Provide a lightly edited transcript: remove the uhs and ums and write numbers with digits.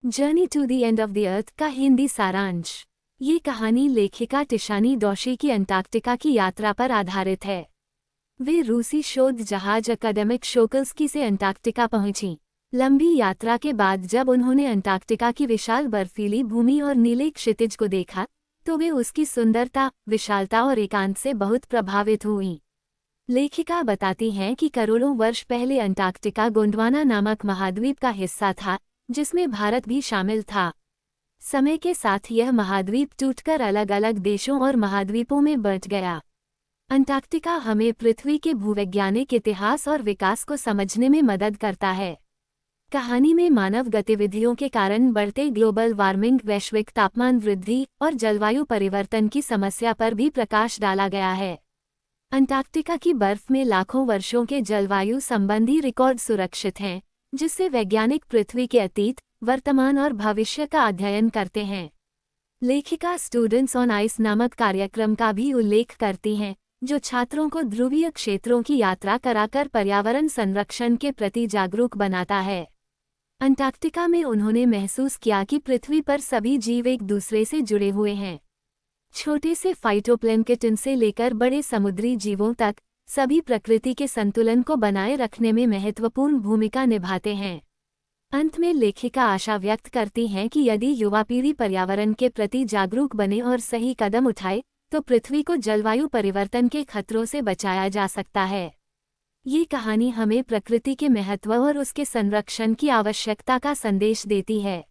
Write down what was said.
Journey to the end of the earth का हिंदी सारांश। ये कहानी लेखिका टिशानी डोशी की अंटार्कटिका की यात्रा पर आधारित है। वे रूसी शोध जहाज अकादमिक शोकल्स्की से अंटार्कटिका पहुंची। लंबी यात्रा के बाद जब उन्होंने अंटार्कटिका की विशाल बर्फीली भूमि और नीले क्षितिज को देखा तो वे उसकी सुंदरता, विशालता और एकांत से बहुत प्रभावित हुईं। लेखिका बताती हैं कि करोड़ों वर्ष पहले अंटार्कटिका गोंडवाना नामक महाद्वीप का हिस्सा था, जिसमें भारत भी शामिल था। समय के साथ यह महाद्वीप टूटकर अलग अलग देशों और महाद्वीपों में बंट गया। अंटार्कटिका हमें पृथ्वी के भूवैज्ञानिक इतिहास और विकास को समझने में मदद करता है। कहानी में मानव गतिविधियों के कारण बढ़ते ग्लोबल वार्मिंग, वैश्विक तापमान वृद्धि और जलवायु परिवर्तन की समस्या पर भी प्रकाश डाला गया है। अंटार्कटिका की बर्फ में लाखों वर्षों के जलवायु संबंधी रिकॉर्ड सुरक्षित हैं, जिससे वैज्ञानिक पृथ्वी के अतीत, वर्तमान और भविष्य का अध्ययन करते हैं। लेखिका स्टूडेंट्स ऑन आइस नामक कार्यक्रम का भी उल्लेख करती हैं, जो छात्रों को ध्रुवीय क्षेत्रों की यात्रा कराकर पर्यावरण संरक्षण के प्रति जागरूक बनाता है। अंटार्कटिका में उन्होंने महसूस किया कि पृथ्वी पर सभी जीव एक दूसरे से जुड़े हुए हैं। छोटे से फाइटोप्लैंक्टन से लेकर बड़े समुद्री जीवों तक सभी प्रकृति के संतुलन को बनाए रखने में महत्वपूर्ण भूमिका निभाते हैं। अंत में लेखिका आशा व्यक्त करती हैं कि यदि युवा पीढ़ी पर्यावरण के प्रति जागरूक बने और सही कदम उठाए तो पृथ्वी को जलवायु परिवर्तन के खतरों से बचाया जा सकता है। ये कहानी हमें प्रकृति के महत्व और उसके संरक्षण की आवश्यकता का संदेश देती है।